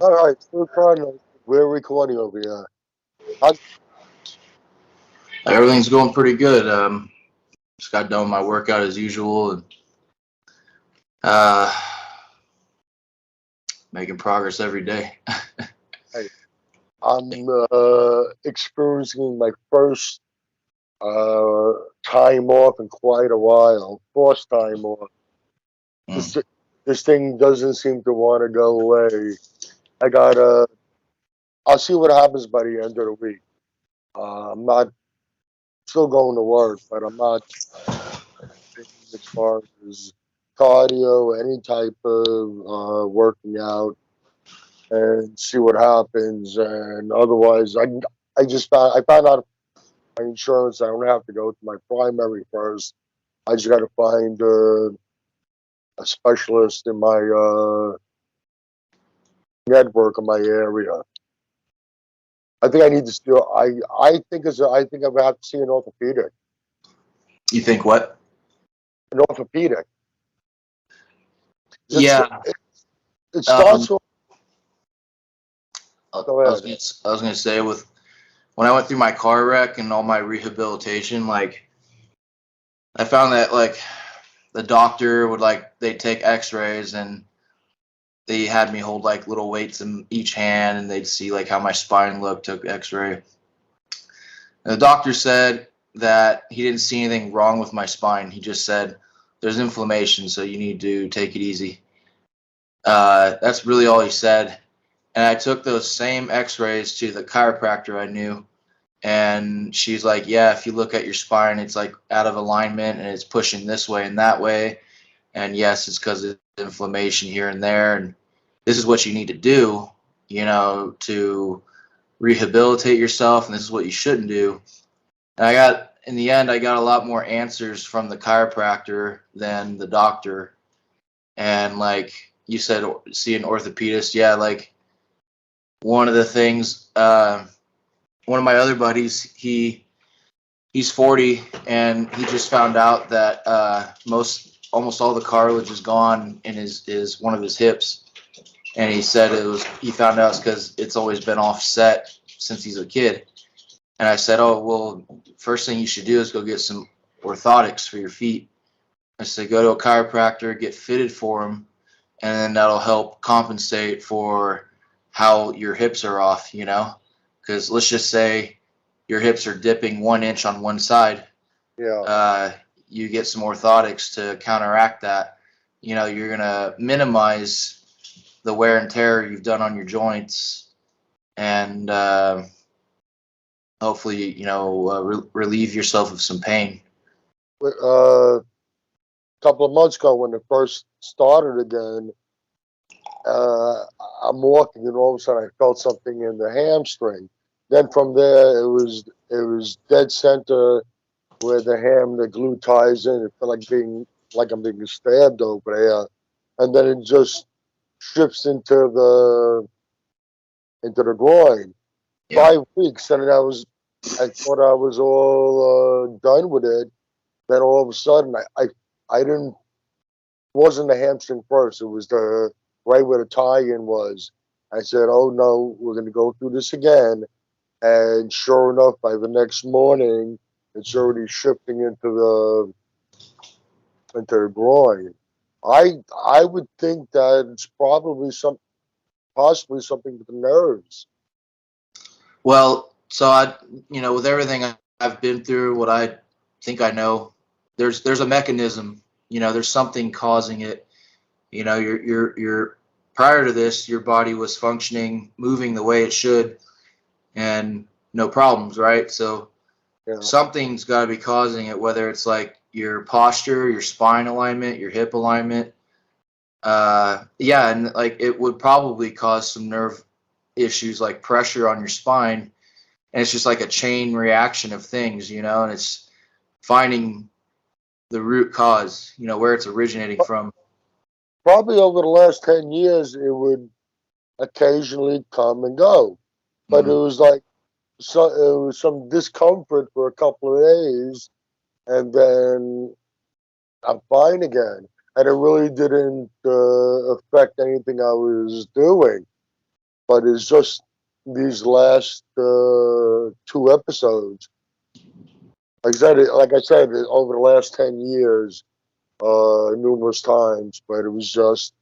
All right, we're trying. We're recording over here. I, Everything's going pretty good. Just got done with my workout as usual, and uh, making progress every day. I'm experiencing my first uh, time off in quite a while. Forced time off. This Mm. this thing doesn't seem to want to go away. I gotta. I'll see what happens by the end of the week. I'm not still going to work, but I'm not as far as cardio, any type of working out, and see what happens. And otherwise, I just found out my insurance. I don't have to go to my primary first. I just got to find a specialist in my network in my area. I think I need to still. I think I would have to see an orthopedic. You think what? An orthopedic. It's, Yeah. it Um, starts with. I Go was ahead. gonna, I was gonna say with when I went through my car wreck and all my rehabilitation, like I found that like the doctor would they'd take X-rays and they had me hold like little weights in each hand and they'd see like how my spine looked. Took X-ray. And the doctor said that he didn't see anything wrong with my spine. He just said there's inflammation, so you need to take it easy. That's really all he said. And I took those same X-rays to the chiropractor I knew, and she's like, "Yeah, if you look at your spine, it's like out of alignment and it's pushing this way and that way. And yes, it's because of inflammation here and there. And this is what you need to do, to rehabilitate yourself. And this is what you shouldn't do." And in the end, I got a lot more answers from the chiropractor than the doctor. And like you said, see an orthopedist. Yeah, like one of the things, one of my other buddies, he's 40 and he just found out that almost all the cartilage is gone in his one of his hips. And he said he found out it's because it's always been offset since he's a kid. And I said, "Oh, well, first thing you should do is go get some orthotics for your feet." I said, "Go to a chiropractor, get fitted for them, and then that'll help compensate for how your hips are off, Because let's just say your hips are dipping 1 inch on one side. Yeah. You get some orthotics to counteract that. You're going to minimize the wear and tear you've done on your joints and hopefully, relieve yourself of some pain." A couple of months ago, when it first started again, uh, I'm walking, and all of a sudden I felt something in the hamstring. Then from there, it was dead center where the glue ties in. It felt like I'm being stabbed over there, and then it just shifts into the groin. Yeah. 5 weeks, and I thought I was all done with it. Then all of a sudden, I didn't wasn't the hamstring first. It was the right where the tie-in was. I said, "Oh no, we're going to go through this again." And sure enough, by the next morning, it's already shifting into the groin. I would think that it's possibly something with the nerves. Well, so with everything I've been through, what I think I know, there's a mechanism. There's something causing it. You're prior to this, your body was functioning, moving the way it should, and no problems, right? So Yeah. something's got to be causing it, whether it's like your posture, your spine alignment, your hip alignment. Yeah, and like it would probably cause some nerve issues like pressure on your spine, and it's just like a chain reaction of things, and it's finding the root cause, where it's originating from. Probably over the last 10 years, it would occasionally come and go. But it Mm. was like it was some discomfort for a couple of days, and then I'm fine again. And it really didn't affect anything I was doing. but it's just these last 2 episodes. Like I said, over the last 10 years, numerous times, but it was just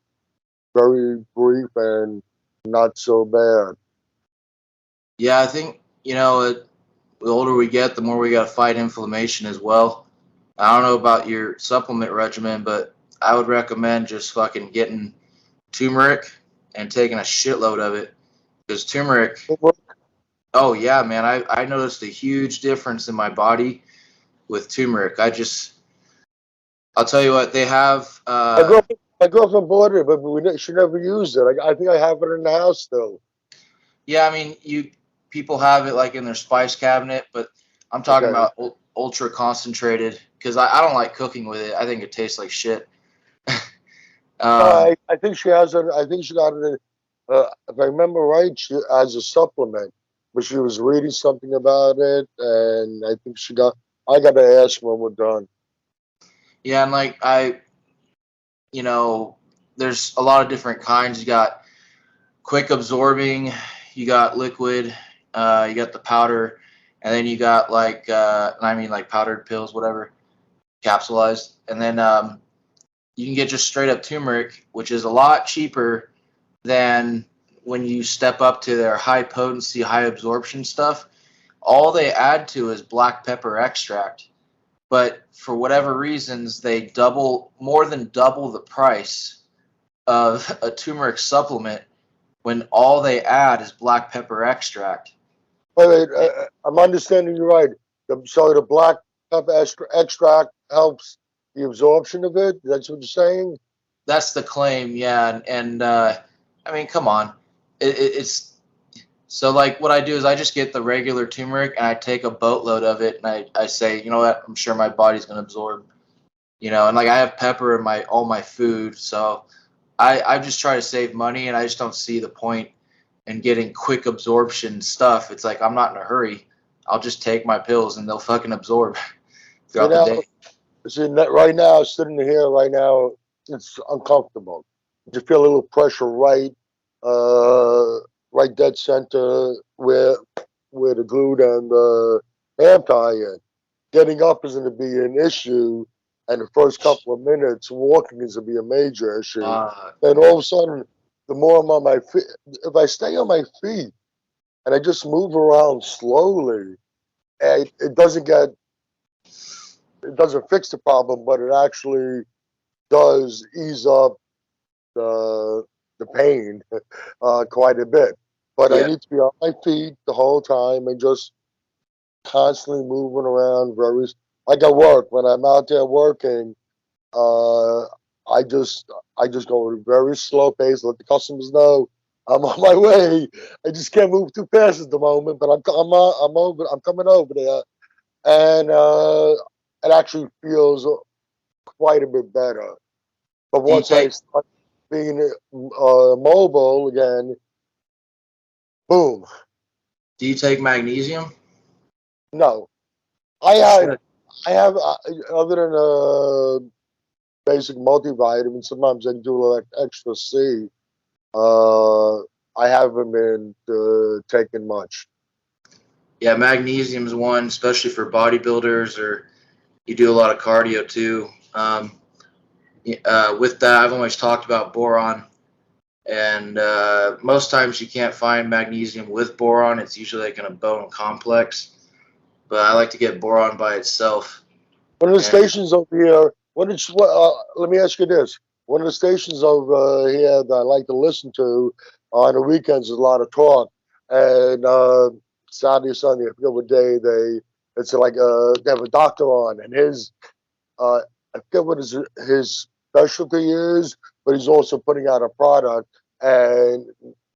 very brief and not so bad. Yeah, I think, the older we get, the more we got to fight inflammation as well. I don't know about your supplement regimen, but I would recommend just fucking getting turmeric and taking a shitload of it. Because turmeric, oh yeah, man, I noticed a huge difference in my body with turmeric. I'll tell you what, they have, My girlfriend bought it, but she never used it. I think I have it in the house still. yeah, I mean, people have it like in their spice cabinet, but I'm talking Okay. about ultra concentrated because I don't like cooking with it. I think it tastes like shit. I think she has it. I think she got it. If I remember right, she as a supplement, but she was reading something about it, and I think she got. I got to ask when we're done. Yeah, and like there's a lot of different kinds. You got quick absorbing, you got liquid, you got the powder, and then you got like powdered pills, whatever, capsulized, and then you can get just straight up turmeric, which is a lot cheaper than when you step up to their high potency, high absorption stuff. All they add to is black pepper extract, but for whatever reasons, they more than double the price of a turmeric supplement when all they add is black pepper extract. Wait, I'm understanding you right. So the black pepper extract helps the absorption of it. That's what you're saying. That's the claim, yeah. And I mean, come on, it's so like what I do is I just get the regular turmeric and I take a boatload of it and I say, you know what, I'm sure my body's gonna absorb, and like I have pepper in all my food, so I just try to save money and I just don't see the point in getting quick absorption stuff. It's like I'm not in a hurry. I'll just take my pills and they'll fucking absorb See throughout the now, day. right now, sitting here right now, it's uncomfortable. You feel a little pressure uh, right dead center where the glute and the anti is. Getting up is going to be an issue, and the first couple of minutes, walking is going to be a major issue. Uh, And all of a sudden, the more I'm on my feet, if I stay on my feet and I just move around slowly, it doesn't fix the problem, but it actually does ease up the pain quite a bit. But I yeah. need to be on my feet the whole time and just constantly moving around. Like at work, when I'm out there working, uh, I just go at a very slow pace. Let the customers know I'm on my way. I just can't move too fast at the moment, but I'm coming over there, and it actually feels quite a bit better. But Do you once I take start being mobile again, boom. Do you take magnesium? No, I You had should. I have other than basic multivitamin. Sometimes I do like extra C. Uh, I haven't been taking much. Yeah, magnesium is one, especially for bodybuilders or you do a lot of cardio too. With that, I've always talked about boron, and most times you can't find magnesium with boron. It's usually like in a bone complex, but I like to get boron by itself. One of the And stations over here. Let me ask you this. One of the stations over here that I like to listen to on the weekends is a lot of talk, and Saturday, Sunday, I forget what day It's like they have a doctor on, and uh, I forget what his specialty is, but he's also putting out a product, and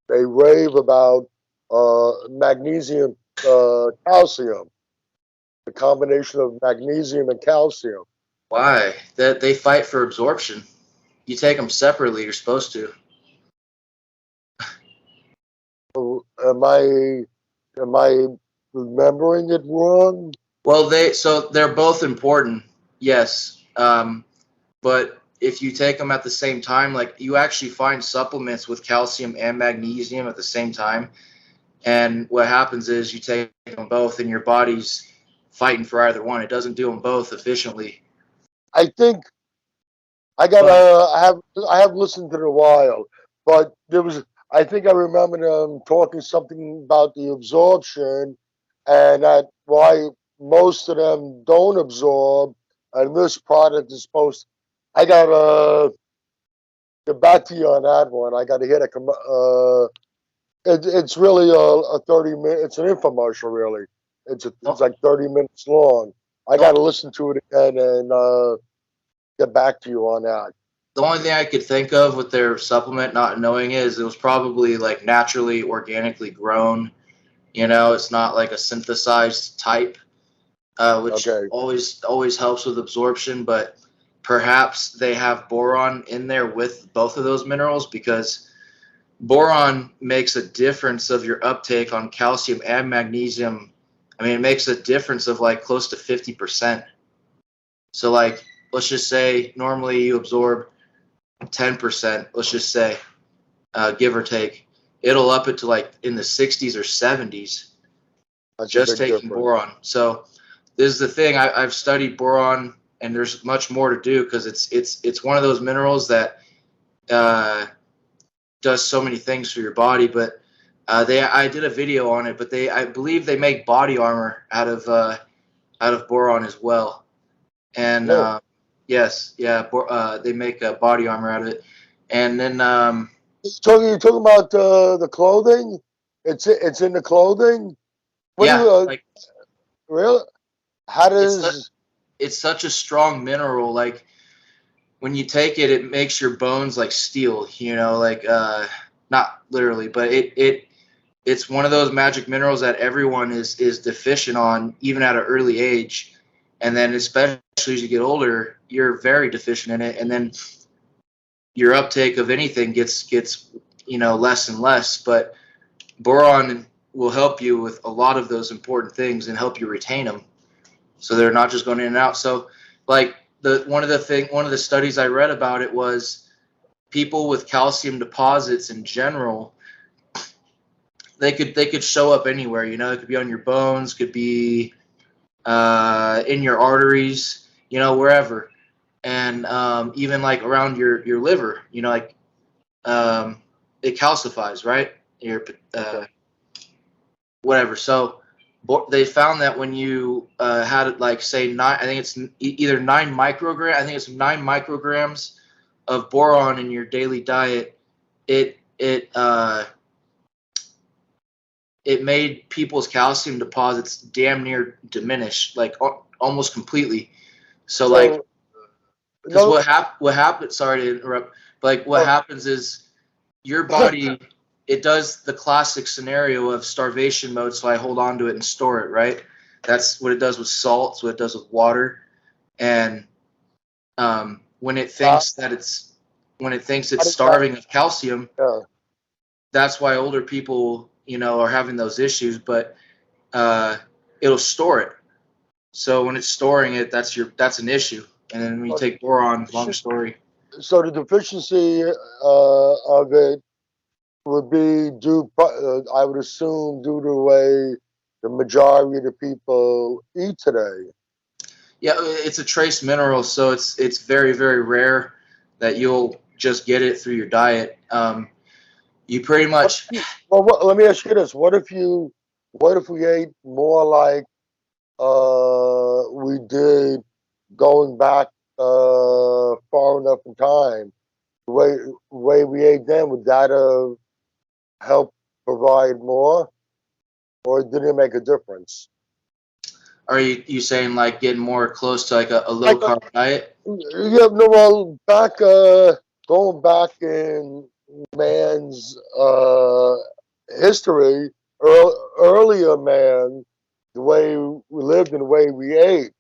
they rave about magnesium, calcium, the combination of magnesium and calcium. why? That they fight for absorption. You take them separately. You're supposed to. So am I remembering it wrong? Well, they're both important, yes. But if you take them at the same time, like you actually find supplements with calcium and magnesium at the same time. And what happens is you take them both and your body's fighting for either one. It doesn't do them both efficiently. I think I got But I have listened to it a while, but there was I think I remember them talking something about the absorption and that why most of them don't absorb, and this product is supposed. I got get back to you on that one. I got to hit a it's really a 30 minute. It's an infomercial, really. It's like 30 minutes long. I got to listen to it again and get back to you on that. the only thing I could think of with their supplement, not knowing it, is it was probably like naturally, organically grown. You know, it's not like a synthesized type, which Okay. always helps with absorption. But perhaps they have boron in there with both of those minerals, because boron makes a difference of your uptake on calcium and magnesium. I mean, it makes a difference of like close to 50%. So like, let's just say normally you absorb 10%, let's just say, give or take. It'll up it to like in the 60s or 70s That's just a big taking difference. boron. So this is the thing. I've studied boron, and there's much more to do, because it's one of those minerals that does so many things for your body. But I did a video on it, but I believe they make body armor out of boron as well. And Really? yes, yeah, they make body armor out of it. And then You talking about the clothing? It's in the clothing. What do yeah, you like really? How it's su- does it's such a strong mineral. Like when you take it, it makes your bones like steel. You know, like not literally, but it's one of those magic minerals that everyone is deficient on, even at an early age. And then especially as you get older, you're very deficient in it. And then your uptake of anything gets less and less. But boron will help you with a lot of those important things and help you retain them, so they're not just going in and out. So like one of the studies I read about it was people with calcium deposits in general, they could show up anywhere. You know, it could be on your bones, could be in your arteries, you know, wherever. And even like around your liver, you know, like it calcifies, right? Your okay? whatever. So they found that when you had it, like say nine, I think it's either 9 microgram, I think it's 9 micrograms of boron in your daily diet, it it uh, it made people's calcium deposits damn near diminish, like almost completely. So like, So because no, what happened? Sorry to interrupt. But like, what uh, happens is your body, it does the classic scenario of starvation mode, so I hold on to it and store it, right? That's what it does with salt, it's what it does with water. And when it uh, thinks that it's how does that? starving of calcium, Yeah. that's why older people, you know, are having those issues. But uh, it'll store it. So when it's storing it, that's an issue. And then when you take boron, long story. So the deficiency of it would be due, I would assume, due to the way the majority of the people eat today. Yeah, it's a trace mineral, so it's very very rare that you'll just get it through your diet. You pretty What much, if let me ask you this: what if we ate more like we did going back far enough in time? The way we ate then, would that have helped provide more, or did it make a difference? are you saying like getting more close to like a low Like, carb diet? yeah, no, well, going back in man's history, earlier man, the way we lived and the way we ate,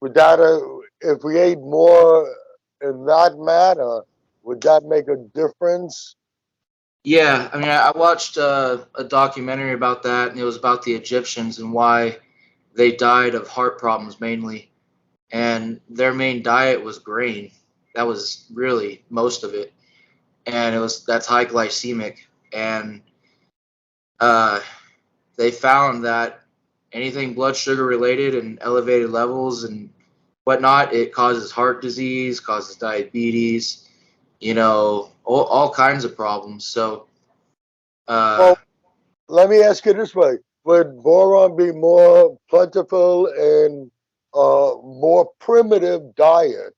would that, if we ate more in that manner, would that make a difference? Yeah, I mean, I watched a documentary about that, and it was about the Egyptians and why they died of heart problems mainly, and their main diet was grain. That was really most of it, and that's high glycemic, and uh, they found that anything blood sugar related and elevated levels and whatnot, it causes heart disease, causes diabetes, all kinds of problems. So, uh, Well, let me ask you this way: would boron be more plentiful in a more primitive diet?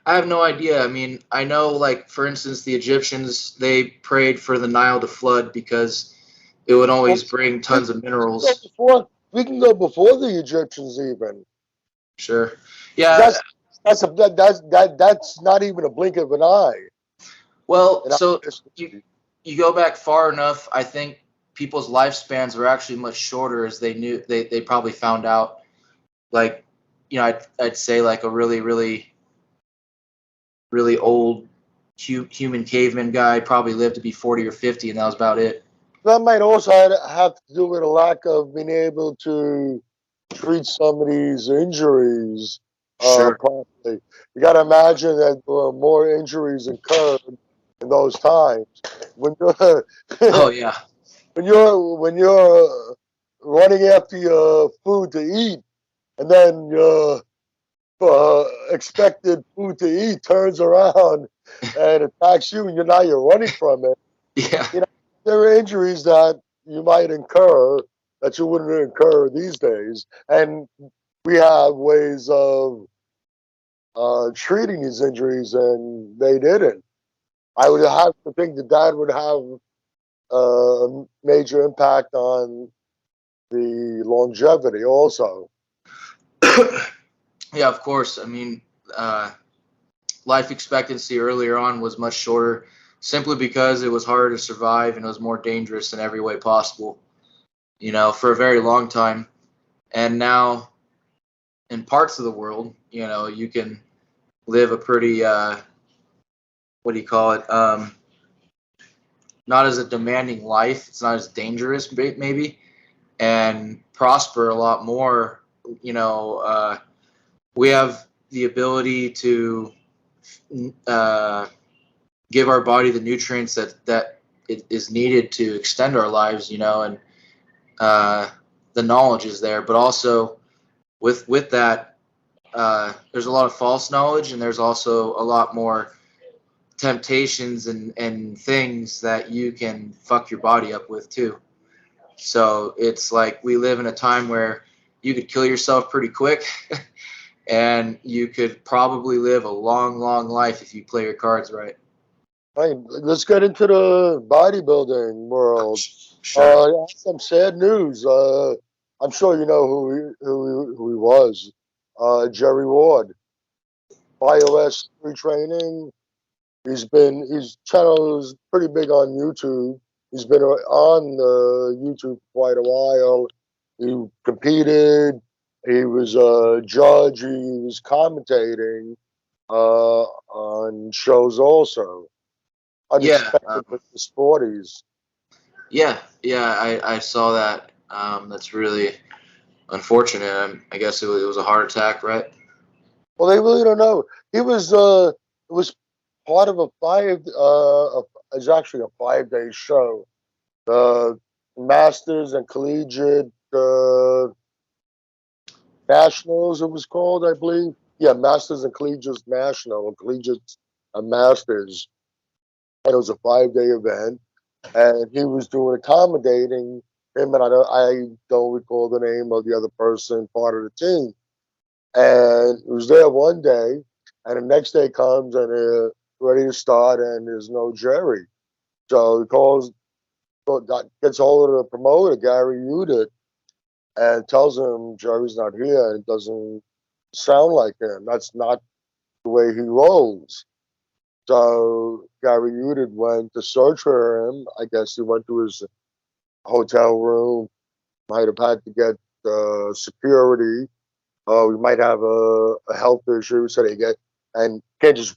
I have no idea. I mean, I know, like, for instance, the Egyptians, they prayed for the Nile to flood because it would Well, always bring we, tons of we can go minerals. before we can go before the Egyptians even. Sure. 'Cause Yeah. that's not even a blink of an eye Well, in our so you, history. you go back far enough, I think people's lifespans were actually much shorter as they probably found out. Like, I'd say like a really, really, really old human caveman guy probably lived to be 40 or 50, and that was about it. That might also have to do with a lack of being able to treat some of these injuries Sure. properly. You got to imagine that more injuries occurred in those times when you're Oh, yeah. when you're running after your food to eat, and then your expected food to eat turns around and attacks you, and you're running from it. Yeah. You know, there are injuries that you might incur that you wouldn't incur these days, and we have ways of treating these injuries, and they didn't. I would have to think that would have a major impact on the longevity, also. Yeah, of course. I mean, uh, life expectancy earlier on was much shorter simply because it was harder to survive and it was more dangerous in every way possible, for a very long time. And now in parts of the world, you can live a pretty, what do you call it? Not as a demanding life. It's not as dangerous, maybe, and prosper a lot more. We have the ability to uh, give our body the nutrients that it is needed to extend our lives, and the knowledge is there. But also with that, there's a lot of false knowledge, and there's also a lot more temptations and things that you can fuck your body up with too. So it's like we live in a time where you could kill yourself pretty quick, and you could probably live a long, long life if you play your cards right. Right, let's get into the bodybuilding world. Sure. Some sad news. I'm sure you know who he was. Jerry Ward, iOS retraining. His channel is pretty big on YouTube. He's been on YouTube for quite a while. He competed. He was a judge. He was commentating on shows also. Yeah. Unexpected with the sporties. Yeah. I saw that. That's really unfortunate. I guess it was a heart attack, right? Well, they really don't know. He was it was part of a it's actually a 5 day show. The Masters and Collegiate Nationals, it was called, I believe. Yeah, Masters and Collegiate National, Collegiate Masters, and it was a 5 day event. And he was doing accommodating him, and I don't recall the name of the other person, part of the team. And he was there one day, and the next day comes and ready to start, and there's no Jerry. So he gets hold of the promoter, Gary Udit, and tells him Jerry's not here. And it doesn't sound like him. That's not the way he rolls. So Gary Udit went to search for him. I guess he went to his hotel room. Might have had to get security. We might have a health issue, so they get and can't just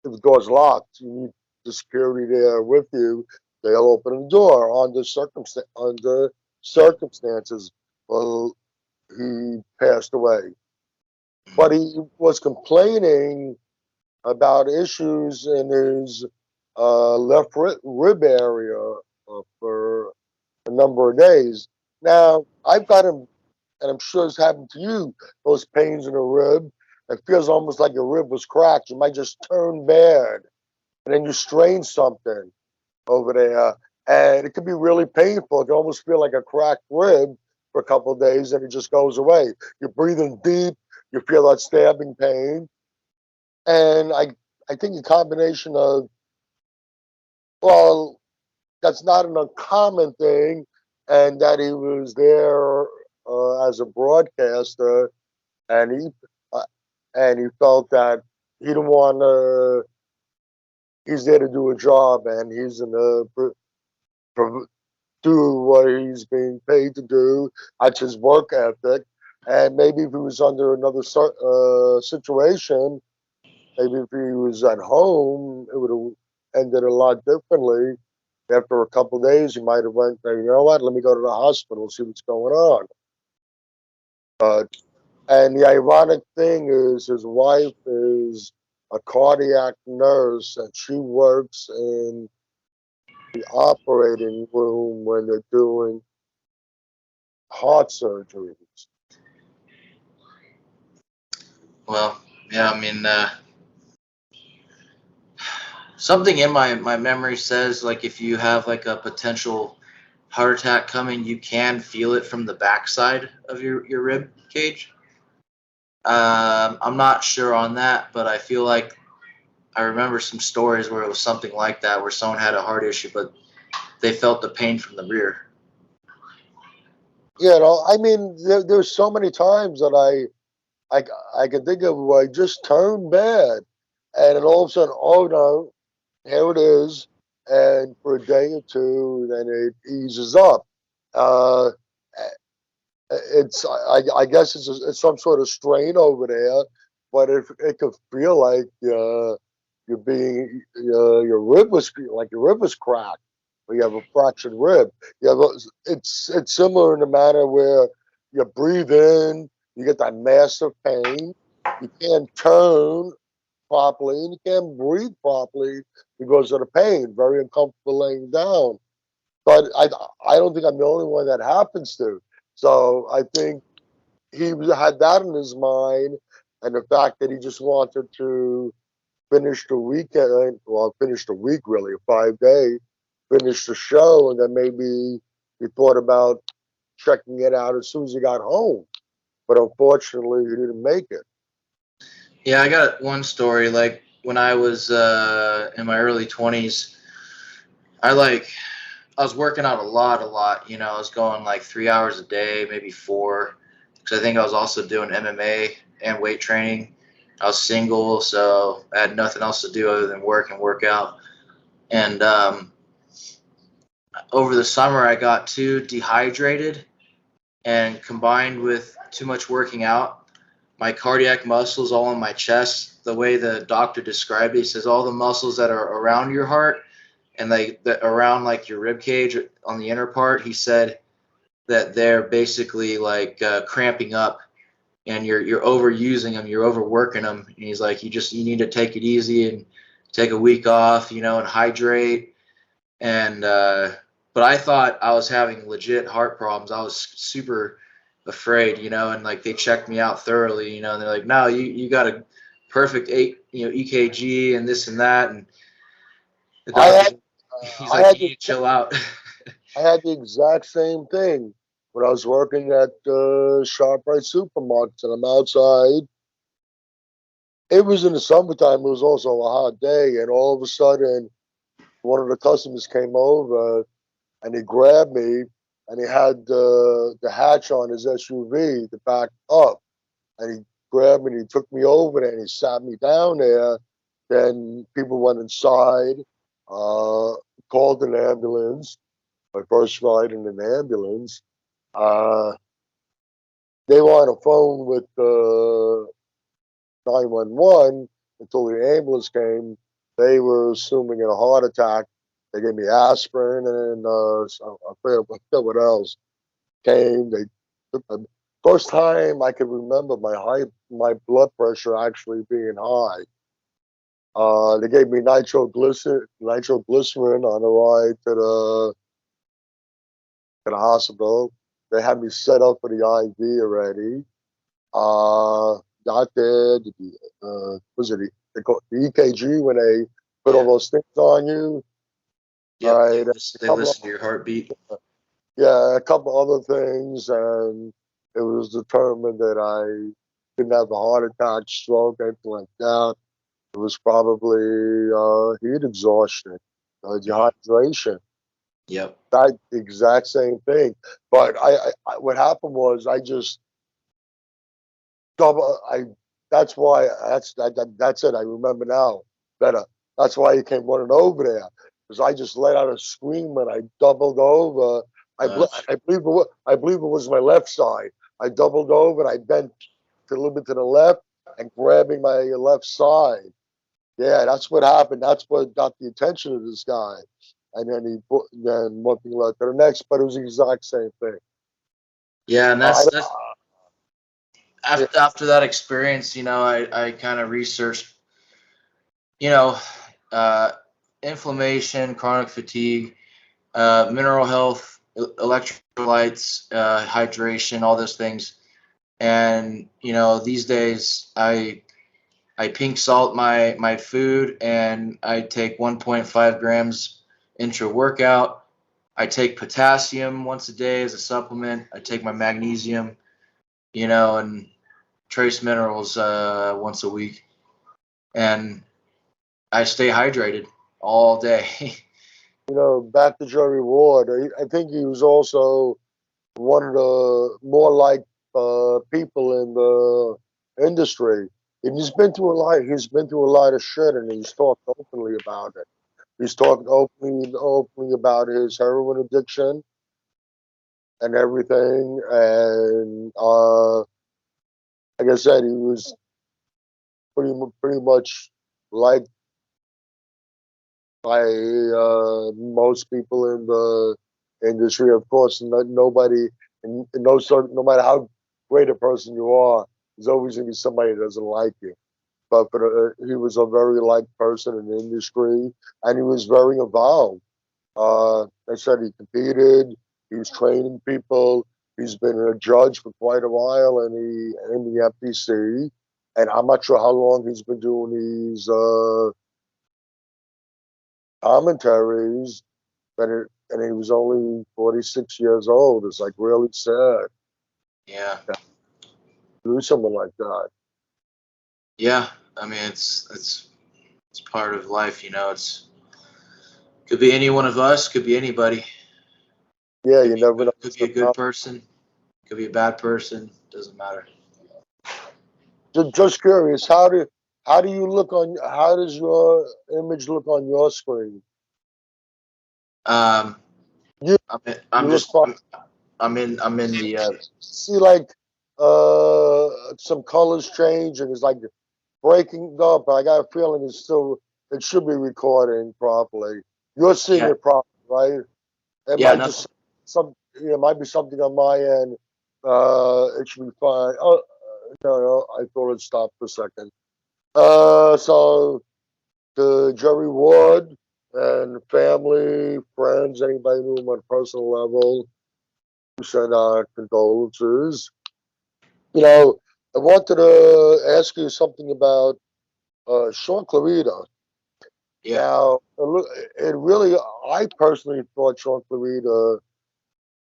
if the door's locked. You need the security there with you. They'll open the door under circumstances. Well, he passed away, but he was complaining about issues in his left rib area for a number of days. Now, I've got him, and I'm sure it's happened to you, those pains in the rib. It feels almost like your rib was cracked. You might just turn bad, and then you strain something over there, and it can be really painful. It can almost feel like a cracked rib for a couple of days, and it just goes away. You're breathing deep. You feel that stabbing pain, and I think a combination of, well, that's not an uncommon thing, and that he was there as a broadcaster, and uh, he felt that he didn't want to. He's there to do a job, and he's in a do what he's being paid to do. That's his work ethic. And maybe if he was under another situation, maybe if he was at home, it would have ended a lot differently. After a couple of days, he might have went, you know what, let me go to the hospital, see what's going on. But and the ironic thing is, his wife is a cardiac nurse, and she works in the operating room when they're doing heart surgeries. Well, yeah, I mean, something in my memory says like if you have like a potential heart attack coming, you can feel it from the backside of your rib cage. I'm not sure on that, but I feel like I remember some stories where it was something like that, where someone had a heart issue, but they felt the pain from the rear. You know, I mean, there's so many times that I can think of where I just turned bad, and then all of a sudden, oh no, here it is, and for a day or two, then it eases up. Uh, I guess it's some sort of strain over there, but it could feel like you're being your rib was like your rib was cracked, or you have a fractured rib. You have it's similar in the manner where you breathe in, you get that massive pain, you can't turn properly, and you can't breathe properly because of the pain. Very uncomfortable laying down. But I don't think I'm the only one that happens to. So I think had that in his mind, and the fact that he just wanted to finish the weekend, well, finish the week really, 5 day, finish the show, and then maybe he thought about checking it out as soon as he got home. But unfortunately, he didn't make it. Yeah, I got one story. Like when I was in my early 20s, I like I was working out a lot. You know, I was going like 3 hours a day, maybe four, because I think I was also doing MMA and weight training. I was single, so I had nothing else to do other than work and work out. And over the summer, I got too dehydrated, and combined with too much working out, my cardiac muscles all in my chest. The way the doctor described it, he says all the muscles that are around your heart and that around like your rib cage on the inner part, he said that they're basically like cramping up, and you're overusing them, you're overworking them. And he's like, you need to take it easy and take a week off, you know, and hydrate. And but I thought I was having legit heart problems. I was super afraid, you know, and like they checked me out thoroughly, you know, and they're like, no, you got a perfect EKG and this and that, and the I doctor, had he's I like, had you need to chill out. the exact same thing when I was working at ShopRite supermarkets, and I'm outside. It was in the summertime. It was also a hot day, and all of a sudden, one of the customers came over and he grabbed me, and he had the hatch on his SUV, the back up, and he grabbed me and he took me over there and he sat me down there. Then people went inside, uh, called an ambulance. My first ride in an ambulance. Uh, they were on the phone with 911 until the ambulance came. They were assuming a heart attack. They gave me aspirin and I forget what else came. They first time I could remember my blood pressure actually being high. They gave me nitroglycerin on the ride to the hospital. They had me set up for the IV already. Got there. Was it the EKG when they put all Yeah. those things on you? All Yep. right. A They couple of, listen to your heartbeat. yeah, a couple other things, and it was determined that I didn't have a heart attack, stroke, anything like that. It was probably heat exhaustion, Mhm. dehydration. Yep. That exact same thing. But what happened was I just double. That's why that's it. I remember now better. That's why he came running over there because I just let out a scream and I doubled over. Uh, I believe it was my left side. I doubled over and I bent a little bit to the left and grabbing my left side. Yeah, that's what happened. That's what got the attention of this guy. And then then one thing led to the next, but it was the exact same thing. yeah, and I, that's yeah, after that experience. I kind of researched, you know, uh, inflammation, chronic fatigue, mineral health, electrolytes, hydration, all those things. And these days I pink salt my food, and I take 1.5 grams intra workout. I take potassium once a day as a supplement. I take my magnesium, and trace minerals once a week, and I stay hydrated all day. back to Jerry Ward. I think he was also one of the more like people in the industry. And he's been through a lot. He's been through a lot of shit, and he's talked openly about it. He's talked openly about his heroin addiction and everything. And like I said, he was pretty much liked by most people in the industry. Of course, nobody, and no matter how great a person you are, there's always going to be somebody that doesn't like you. But he was a very liked person in the industry, and he was very involved. I said he competed. He was training people. He's been a judge for quite a while in the FPC, and I'm not sure how long he's been doing these commentaries. And he was only 46 years old. It's like really sad Yeah, to do something like that. yeah. I mean, it's part of life. It's could be any one of us, could be anybody. Yeah, Could you be never know could what's be a going good on. person, could be a bad person. Doesn't matter. Just curious, how does your image look on your screen? Um, You I'm you look just fine. I'm in the See like uh some colors change and it's like breaking up. I got a feeling it should be recording properly. You're seeing yeah, it properly, right? It yeah, might nothing. just it might be something on my end. It should be fine. Oh no, I thought it stopped for a second. So to Jerry Ward and family, friends, anybody who knew him on a personal level, we send our condolences. I wanted to ask you something about Shaun Clarida. Yeah, Now, it really, I personally thought Shaun Clarida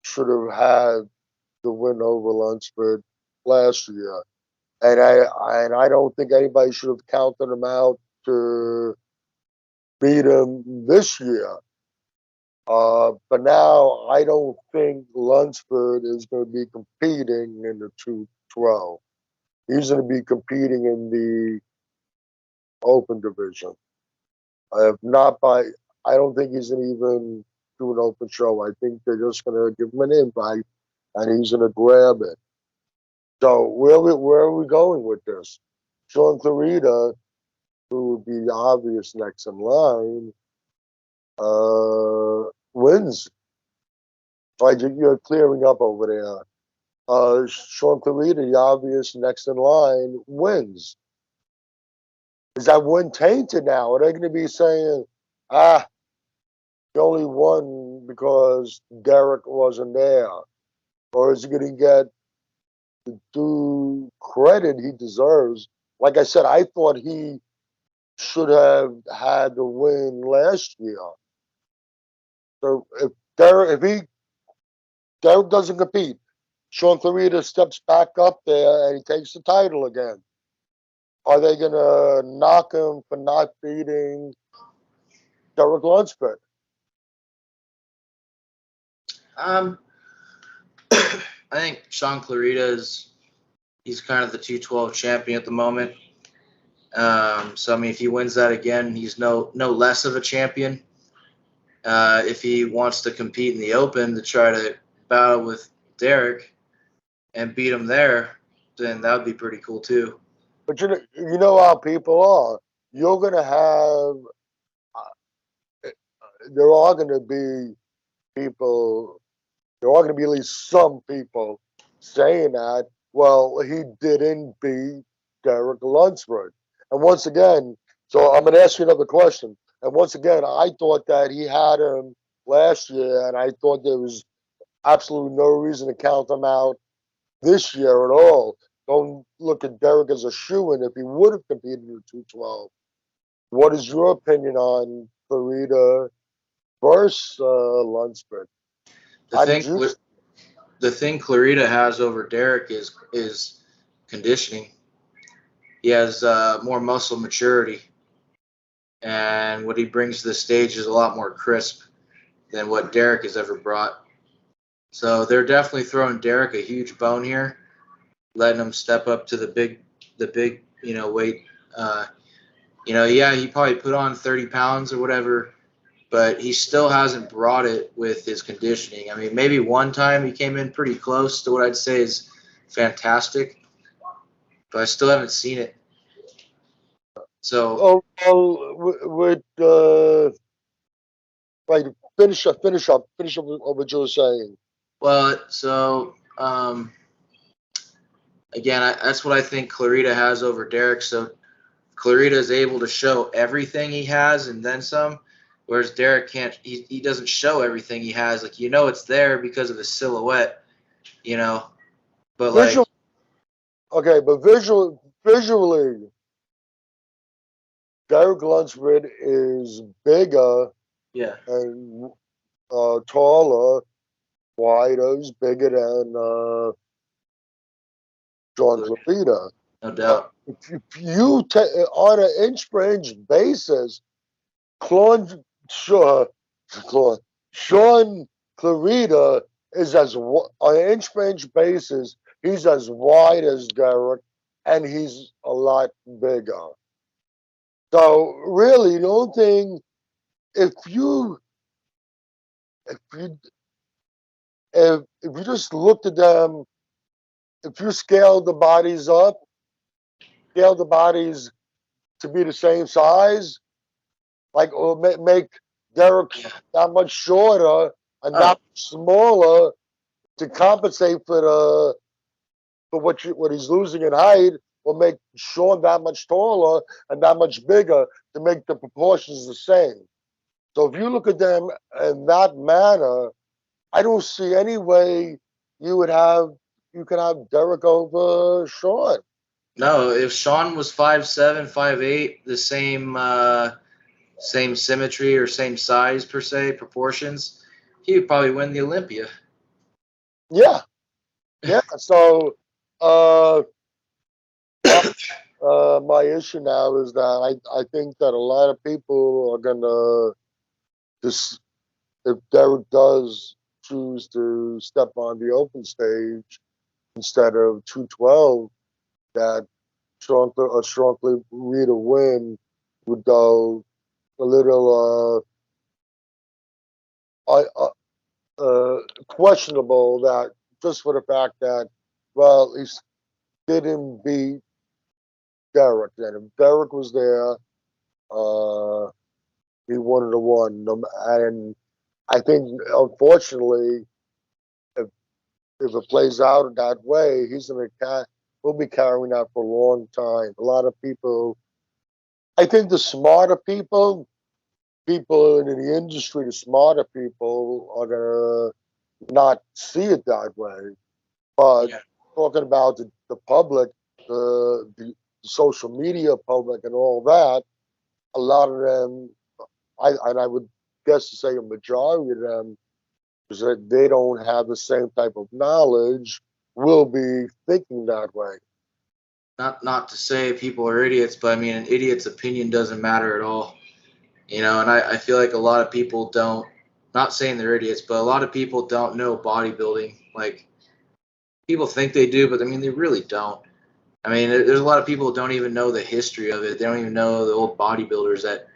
should have had the win over Lunsford last year, and I don't think anybody should have counted him out to beat him this year. But now I don't think Lunsford is going to be competing in the 212. He's going to be competing in the open division. If not by, I don't think he's going to even do an open show. I think they're just going to give him an invite and he's going to grab it. So where are we going with this? Shaun Clarida, who would be the obvious next in line, wins. Right, you're clearing up over there. Shaun Clarida, the obvious next in line, wins. Is that win tainted now? Are they going to be saying, ah, you only won because Derek wasn't there? Or is he going to get the due credit he deserves? Like I said, I thought he should have had the win last year. So Derek doesn't compete, Shaun Clarida steps back up there and he takes the title again. Are they going to knock him for not beating Derek Lunsford? Um, I think Shaun Clarida he's kind of the 212 champion at the moment. So I mean, if he wins that again, he's no less of a champion. If he wants to compete in the Open to try to battle with Derek and beat him there, then that would be pretty cool too. But you know how people are. You're going to have, there are going to be people, there are going to be at least some people saying that, well, he didn't beat Derek Lunsford. And once again, so I'm going to ask you another question. And once again, I thought that he had him last year, and I thought there was absolutely no reason to count him out this year at all. Don't look at Derek as a shoo-in if he would have competed in 212. What is your opinion on Clarida versus Lunsford? The How did thing you? the thing Clarida has over Derek is conditioning. He has more muscle maturity, and what he brings to the stage is a lot more crisp than what Derek has ever brought. So they're definitely throwing Derek a huge bone here, letting him step up to the big weight. Yeah, he probably put on 30 pounds or whatever, but he still hasn't brought it with his conditioning. I mean, maybe one time he came in pretty close to what I'd say is fantastic, but I still haven't seen it. So, Oh, well, with right, finish up with what you were saying. again, that's what I think Clarida has over Derek. So Clarida is able to show everything he has and then some, whereas Derek can't. He doesn't show everything he has. Like it's there because of his silhouette. You know, but like Visual, okay, but visually, Derek Lunsford is bigger yeah, and taller, wider, he's bigger than Shaun Clarida, Clarida. no But doubt. if you take on an inch per inch basis, Claude, Claude, Shaun Clarida is on an inch per inch basis. He's as wide as Derek, and he's a lot bigger. So really, the only thing, if you if you if you just looked at them, if you scaled the bodies up, scale the bodies to be the same size, like or make Derek Yeah. that much shorter and that Oh, much smaller to compensate for what he's losing in height, or make Shaun that much taller and that much bigger to make the proportions the same. So if you look at them in that manner, I don't see any way you would have you can have Derek over Shaun. no, if Shaun was 5'7", 5'8", the same symmetry or same size per se, proportions, he would probably win the Olympia. Yeah, yeah. So uh, my my issue now is that I think that a lot of people are gonna just, if Derek does choose to step on the open stage instead of 212, that strongly read a win would go a little questionable. That just for the fact that, well, he didn't beat Derek. And if Derek was there, uh, he wanted to win. And I think, unfortunately, if if it plays out that way, he's gonna we'll be carrying that for a long time. A lot of people I think the smarter people in the industry, the smarter people are gonna not see it that way. But Yeah. talking about the public, the social media public, and all that, a lot of them, I would guess to say a majority of them, is that they don't have the same type of knowledge, will be thinking that way. Not to say people are idiots, but I mean an idiot's opinion doesn't matter at all. You know, and I feel like a lot of people don't, not saying they're idiots, but a lot of people don't know bodybuilding. Like, people think they do, but I mean, they really don't. I mean, there's a lot of people who don't even know the history of it. They don't even know the old bodybuilders that,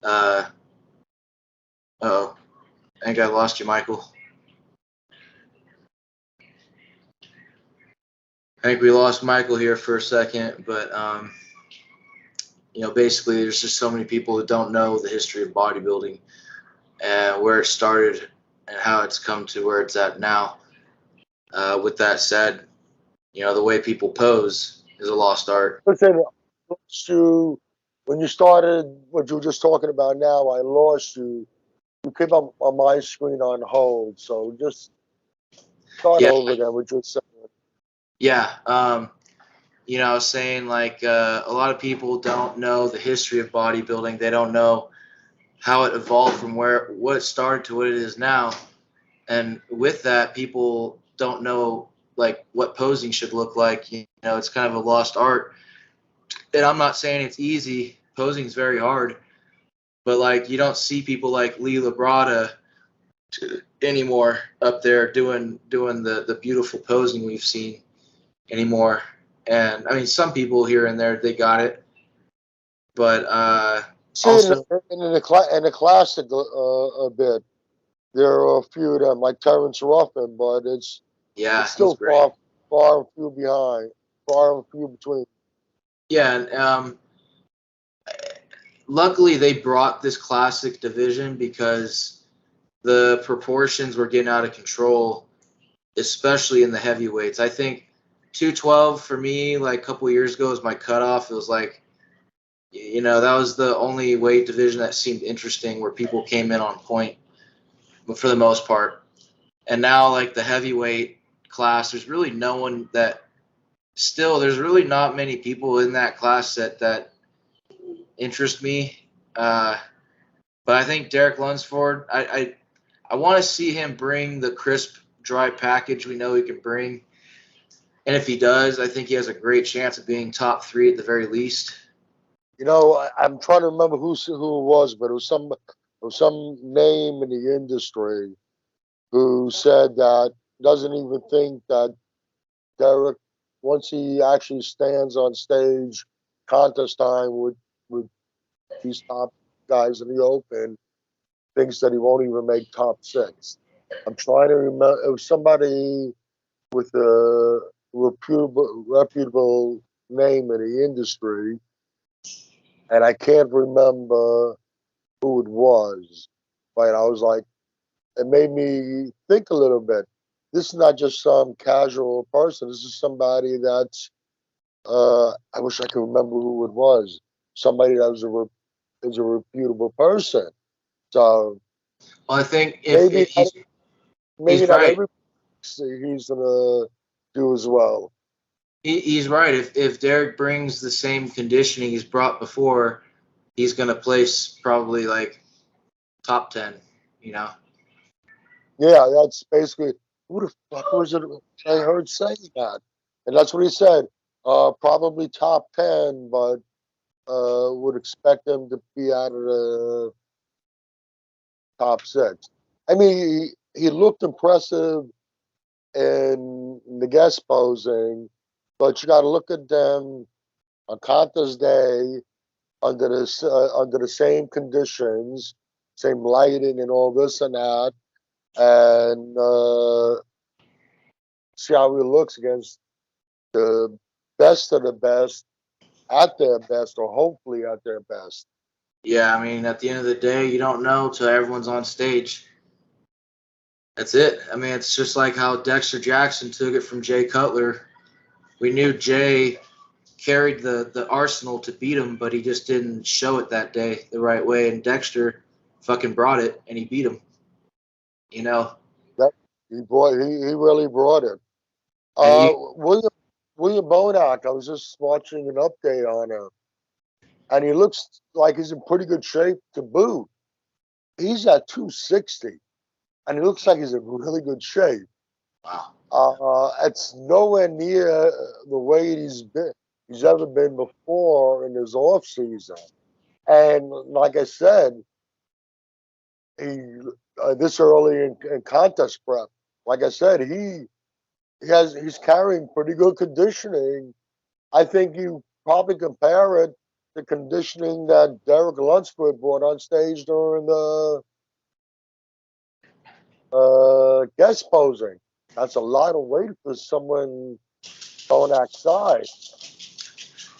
uh, oh, I think I lost you, Michael. I think we lost Michael here for a second, but, you know, basically there's just so many people who don't know the history of bodybuilding and where it started and how it's come to where it's at now. With that said, you know, the way people pose is a lost art. Listen, I lost you when you started what you were just talking about. Now I lost you. You came up on my screen on hold, so just start Yeah, over again. What you said. yeah. You know, I was saying like a lot of people don't know the history of bodybuilding. They don't know how it evolved from what it started to what it is now. And with that, people don't know like what posing should look like. You know, it's kind of a lost art. And I'm not saying it's easy. Posing is very hard, but like you don't see people like Lee Labrada anymore up there doing the beautiful posing we've seen anymore. And I mean, some people here and there they got it, but See, also in the classic a bit, there are a few of them like Terrence Ruffin, but yeah, it's he's still great. far and few behind, far and few between. Yeah, and luckily they brought this classic division because the proportions were getting out of control, especially in the heavyweights. I think 212 for me, like a couple of years ago, was my cutoff. It was like, you know, that was the only weight division that seemed interesting where people came in on point, but for the most part. And now, like the heavyweight class, there's really no one that still, there's really not many people in that class that interest me. But I think Derek Lunsford, I want to see him bring the crisp, dry package we know he can bring. And if he does, I think he has a great chance of being top three at the very least. You know, I'm trying to remember who it was, but it was some name in the industry who said that doesn't even think that Derek, once he actually stands on stage, contest time with these top guys in the open, thinks that he won't even make top six. I'm trying to remember. It was somebody with a reputable name in the industry, and I can't remember who it was. But I was like, it made me think a little bit. This is not just some casual person. This is somebody that's. I wish I could remember who it was. Somebody that was is a reputable person. So Well, I think maybe if he's maybe not right. everybody he's gonna do as well. He's right. If Derek brings the same conditioning he's brought before, he's going to place probably like top 10, you know? Yeah, that's basically who the fuck was it I heard saying that, and that's what he said. Probably top 10, but would expect him to be out of the top six. I mean, he looked impressive in the guest posing, but you got to look at them on contest day under the same conditions, same lighting and all this and that, and see how he looks against the best of the best at their best, or hopefully at their best. Yeah, I mean, at the end of the day, you don't know till everyone's on stage. That's it. I mean, it's just like how Dexter Jackson took it from Jay Cutler. We knew Jay carried the arsenal to beat him, but he just didn't show it that day the right way. And Dexter fucking brought it, and he beat him. You know, That he really brought it. and you, William Bonac, I was just watching an update on him, and he looks like he's in pretty good shape to boot. He's at 260, and he looks like he's in really good shape. wow, It's nowhere near the way he's ever been before in his off season. And like I said, he this early in contest prep, like I said, he's carrying pretty good conditioning. I think you probably compare it to conditioning that Derek Lunsford brought on stage during the guest posing. That's a lot of weight for someone Bonak's size.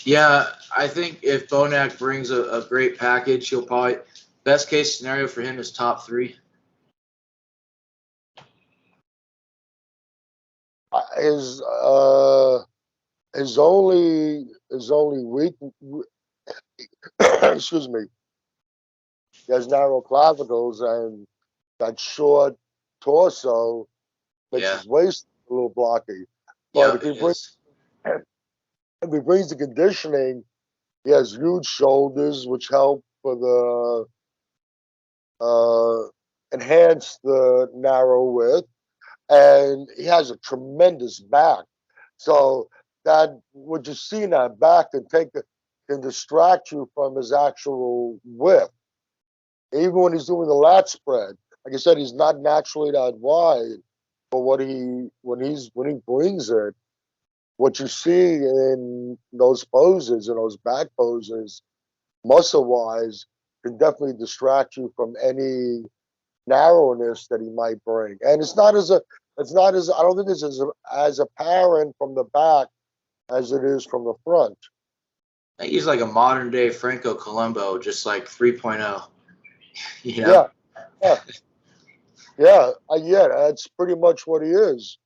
yeah. I think if Bonac brings a great package, he'll probably best case scenario for him is top three. His his only weak excuse me. He has narrow clavicles and that short torso makes Yeah, his waist a little blocky. But yeah, it is. if he brings the conditioning, he has huge shoulders, which help for the enhance the narrow width, and he has a tremendous back. So that what you see in that back can distract you from his actual width. Even when he's doing the lat spread, like I said, he's not naturally that wide. But when he brings it, what you see in those poses and those back poses, muscle wise, can definitely distract you from any narrowness that he might bring. And it's not as I don't think it's as apparent from the back as it is from the front. I think he's like a modern day Franco Colombo, just like 3.0. You know. Yeah, yeah, yeah. That's pretty much what he is.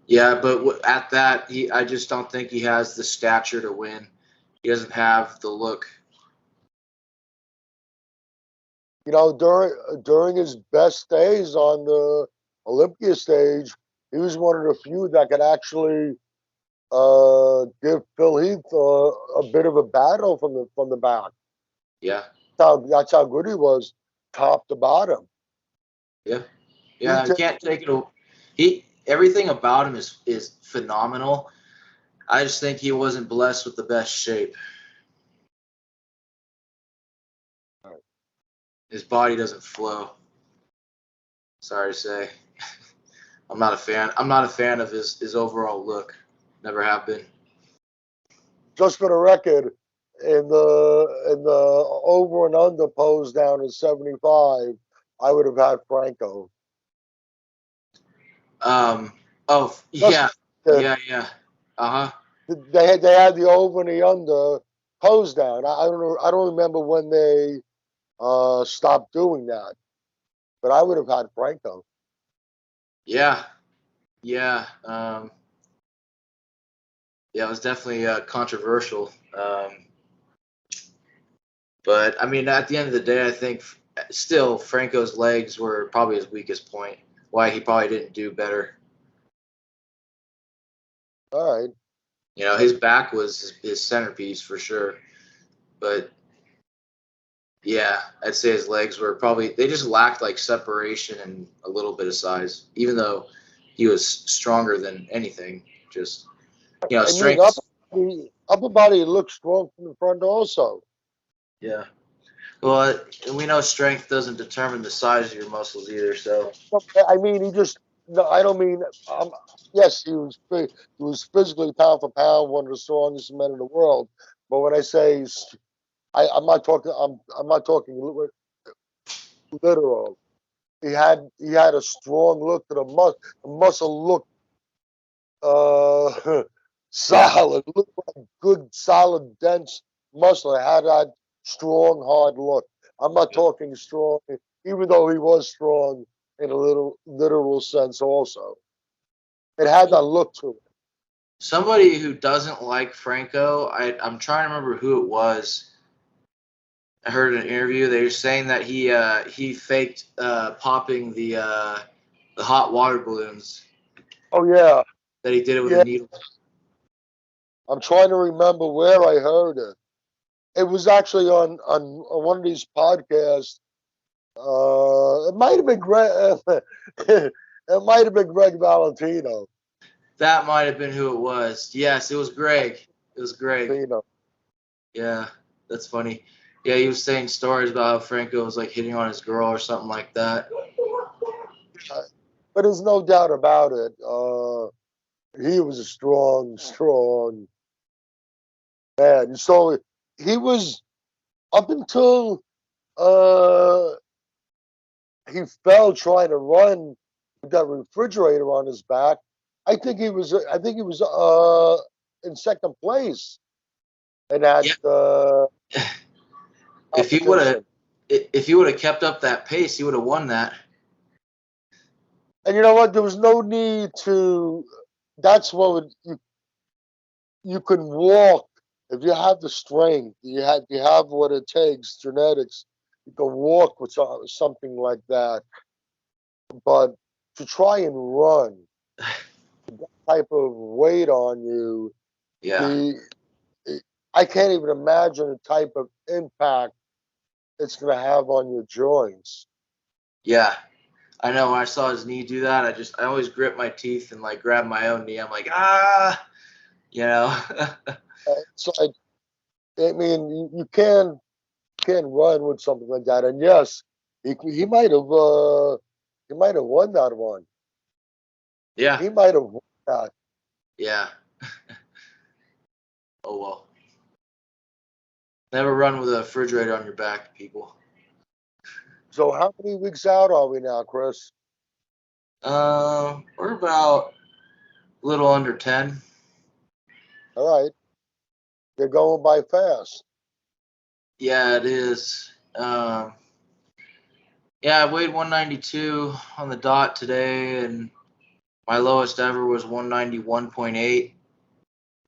Yeah, but at that, I just don't think he has the stature to win. He doesn't have the look. You know, during his best days on the Olympia stage, he was one of the few that could actually give Phil Heath a bit of a battle from the back. Yeah, That's how good he was, top to bottom. yeah, He yeah. You can't take it. He everything about him is phenomenal. I just think he wasn't blessed with the best shape. His body doesn't flow. Sorry to say. I'm not a fan. I'm not a fan of his overall look. Never have been. just for the record, in the over and under pose down in 75, I would have had Franco. Um. Oh Just yeah. uh, Yeah. Uh huh. they had the over and the under pose down. I don't remember when they stopped doing that, but I would have had Franco. Yeah. Yeah. Yeah. It was definitely controversial. But I mean, at the end of the day, I think still Franco's legs were probably his weakest point. Why he probably didn't do better. All right. You know, his back was his centerpiece for sure. But yeah, I'd say his legs were probably they just lacked like separation and a little bit of size, even though he was stronger than anything. Just I mean, strength. upper body looks strong from the front also. Yeah. Well, we know strength doesn't determine the size of your muscles either. So I mean, he just no. I don't mean. Yes, he was physically pound for pound one of the strongest men in the world. But when I say, I'm not talking. I'm not talking literal. He had a strong look to the muscle look uh, yeah, solid. Looked like good, solid, dense muscle. It had that strong, hard look. I'm not talking strong, even though he was strong in a little literal sense. Also, it had that look to it. somebody who doesn't like Franco, I'm trying to remember who it was. I heard in an interview they were saying that he faked popping the hot water balloons, Oh yeah, that he did it with a yeah. needle. I'm trying to remember where I heard it. It was actually on one of these podcasts. It might have been Greg. It might have been Greg Valentino. That might have been who it was. Yes, it was Greg. It was Greg. Valentino. Yeah, that's funny. Yeah, he was saying stories about how Franco was like hitting on his girl or something like that. But there's no doubt about it. He was a strong man. So he was up until uh, he fell trying to run with that refrigerator on his back. I think he was in second place in that Yeah, if he would have competition. if he would have kept up that pace, he would have won that. And you know what? There was no need to. That's what you can walk if you have the strength. You have what it takes, genetics. You can walk with something like that. But to try and run that type of weight on you, Yeah, the I can't even imagine the type of impact it's going to have on your joints. yeah. I know when I saw his knee do that, I always grip my teeth and like grab my own knee. I'm like, ah, you know. It's like, I mean, you can run with something like that. And yes, he might have won that one. Yeah, He might have won that. yeah. Oh well. Never run with a refrigerator on your back, people. So how many weeks out are we now, Chris? We're about a little under 10. All right, they're going by fast. Yeah, it is. Yeah, I weighed 192 on the dot today, and my lowest ever was 191.8.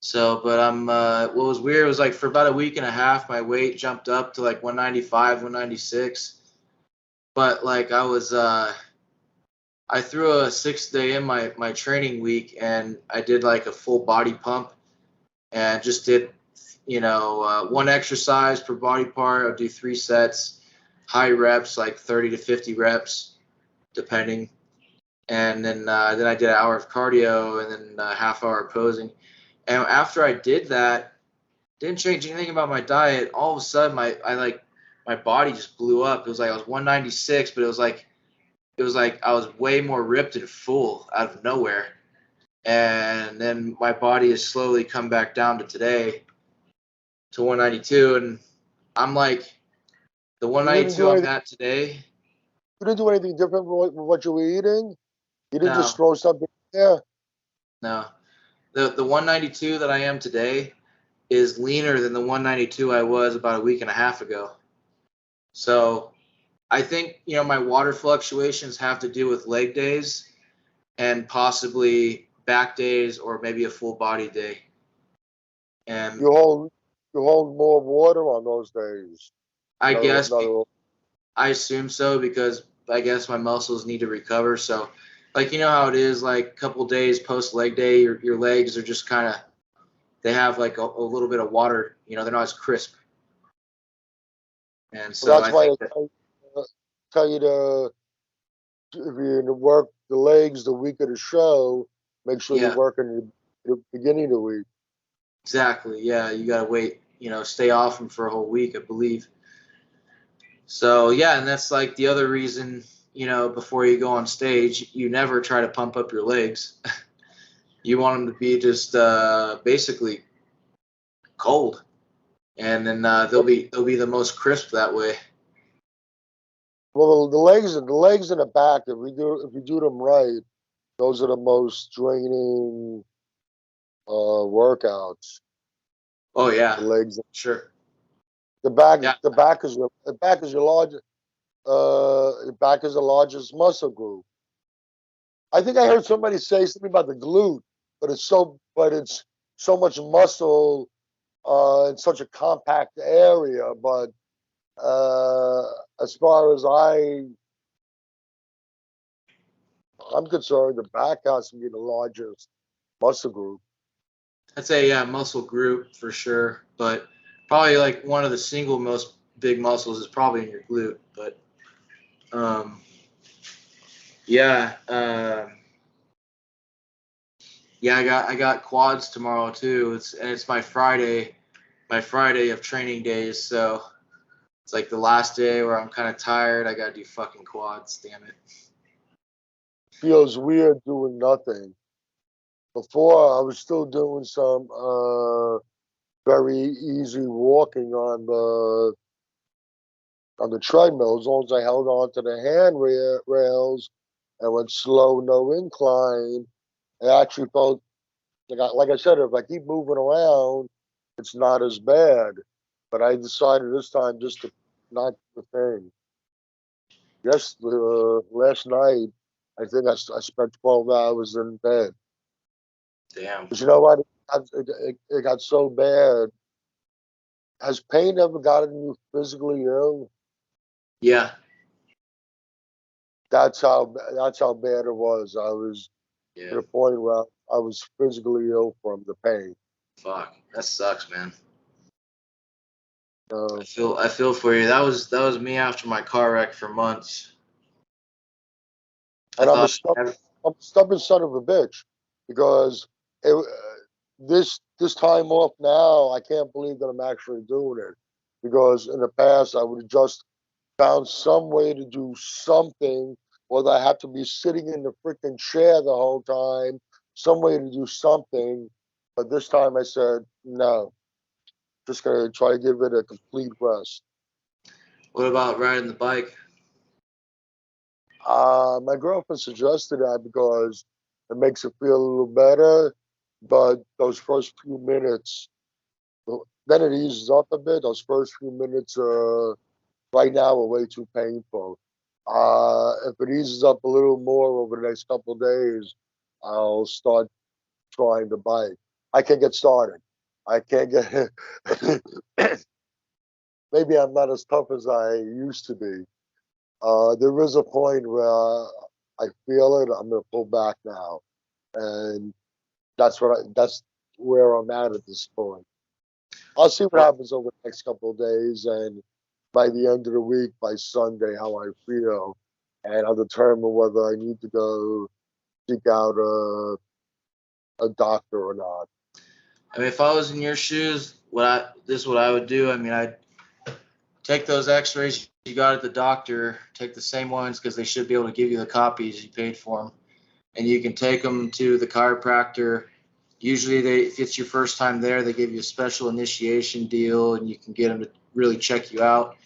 So, but what was weird was like for about a week and a half, my weight jumped up to like 195, 196. But like I threw a 6 day in my training week, and I did like a full body pump, and just did, one exercise per body part. I'll do 3 sets, high reps, like 30 to 50 reps, depending. And then I did an hour of cardio and then a half hour posing. And after I did that, didn't change anything about my diet. All of a sudden, my body just blew up. It was like I was 196, but it was like I was way more ripped and full out of nowhere. And then my body has slowly come back down to today to 192, and I'm like the You didn't 192 do I'm anything. at today. You didn't do anything different with what you were eating. You didn't just No, throw something there. no. The 192 that I am today is leaner than the 192 I was about a week and a half ago. So I think, my water fluctuations have to do with leg days and possibly back days or maybe a full body day. And You hold you hold more water on those days. I guess Another I assume so because I guess my muscles need to recover. So, like, you know how it is, like a couple days post leg day, your legs are just kind of, they have like a little bit of water, they're not as crisp. And Well, so that's I why think they that, tell you to if you're to work the legs the week of the show, make sure you're yeah, working the beginning of the week. exactly. Yeah, you got to wait, stay off them for a whole week, I believe. So, yeah, and that's like the other reason, before you go on stage, you never try to pump up your legs. You want them to be just basically cold, and then they'll be the most crisp that way. Well, the legs and the back, if we do them right, those are the most draining workouts. Oh yeah, The legs, sure. Yeah, the back is your largest. The back is the largest muscle group. I think I heard somebody say something about the glute, but but it's so much muscle in such a compact area. But uh, as far as I'm concerned, the back has to be the largest muscle group. I'd say yeah, muscle group for sure, but probably like one of the single most big muscles is probably in your glute. But um, yeah, yeah, I got quads tomorrow too. It's my Friday of training days. So it's like the last day where I'm kind of tired. I gotta do fucking quads. Damn it. Feels weird doing nothing. Before I was still doing some very easy walking on the treadmill as long as I held on to the rails and went slow, no incline. I actually felt like I said, if I keep moving around, it's not as bad. But I decided this time just to not do the thing. Yes, last night I think I spent 12 hours in bed. Damn. But you know what? It got so bad. Has pain ever gotten you physically ill? Yeah. That's how bad it was. I was Yeah. to the point where I was physically ill from the pain. Fuck. That sucks, man. Uh, I feel for you. That was me after my car wreck for months. I and thought I'm a stubborn son of a bitch because this time off now, I can't believe that I'm actually doing it because in the past I would have just found some way to do something, whether I have to be sitting in the freaking chair the whole time, some way to do something. But this time I said no, just gonna try to give it a complete rest. what about riding the bike? My girlfriend suggested that because it makes it feel a little better, but those first few minutes, then it eases up a bit. Those first few minutes, right now, are way too painful. If it eases up a little more over the next couple of days, I'll start trying the bike. I can't get started. I can't get. Maybe I'm not as tough as I used to be. There is a point where I feel it. I'm gonna pull back now, and that's where I'm at this point. I'll see what Well, happens over the next couple of days, and by the end of the week, by Sunday, how I feel, and I'll determine whether I need to go seek out a doctor or not. I mean, if I was in your shoes, this is what I would do. I mean, I'd take those X-rays you got at the doctor, take the same ones because they should be able to give you the copies you paid for them, and you can take them to the chiropractor. Usually, if it's your first time there, they give you a special initiation deal, and you can get them to really check you out.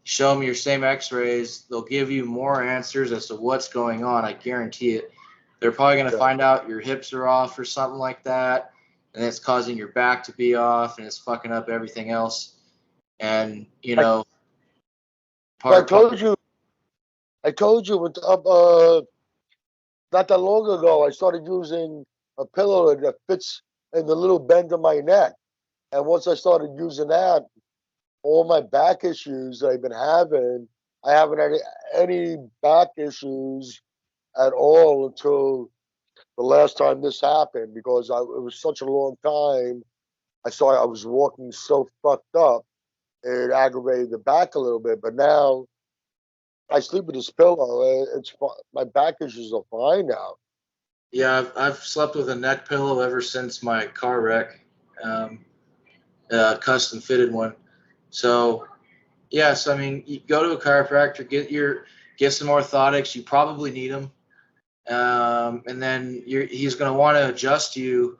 Show them your same X-rays. They'll give you more answers as to what's going on. I guarantee it. They're probably going to Yeah. find out your hips are off or something like that, and it's causing your back to be off, and it's fucking up everything else. And I, I part told you, not that long ago, I started using a pillow that fits in the little bend of my neck, and once I started using that, all my back issues that I've been having, I haven't had any back issues at all until the last time this happened because it was such a long time. I was walking so fucked up, it aggravated the back a little bit. But now I sleep with this pillow. My back issues are fine now. Yeah, I've slept with a neck pillow ever since my car wreck, um, custom fitted one. So yes, I mean, you go to a chiropractor, get some orthotics. You probably need them, and then he's going to want to adjust you,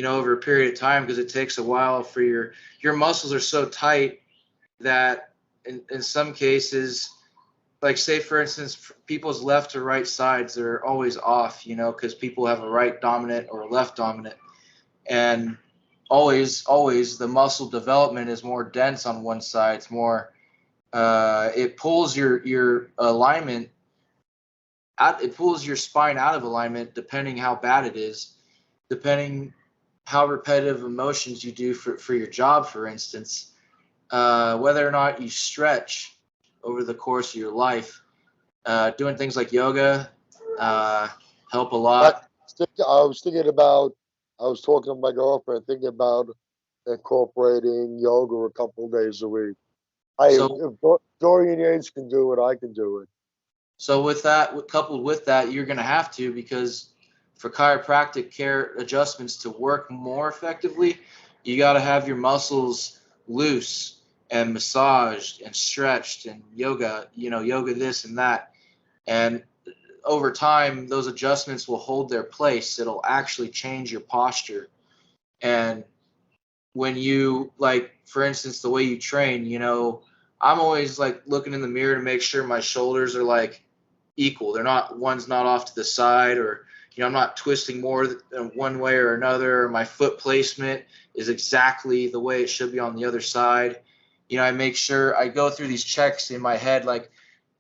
over a period of time because it takes a while for your muscles are so tight that in some cases, like say for instance, people's left to right sides are always off, because people have a right dominant or a left dominant, and always the muscle development is more dense on one side. It's more it pulls your alignment out, it pulls your spine out of alignment depending how bad it is, depending how repetitive motions you do for your job, for instance, whether or not you stretch over the course of your life, doing things like yoga help a I, lot. I was thinking about. I was talking to my girlfriend, thinking about incorporating yoga a couple of days a week. So If Dorian Yates can do it, I can do it. So with that, coupled with that, you're going to have to, because for chiropractic care adjustments to work more effectively, you got to have your muscles loose and massaged and stretched and yoga, yoga this and that. And over time, those adjustments will hold their place. It'll actually change your posture. And when you, like, for instance, the way you train, I'm always like looking in the mirror to make sure my shoulders are like equal. They're not, one's not off to the side, or I'm not twisting more one way or another. Or my foot placement is exactly the way it should be on the other side. I make sure I go through these checks in my head, like,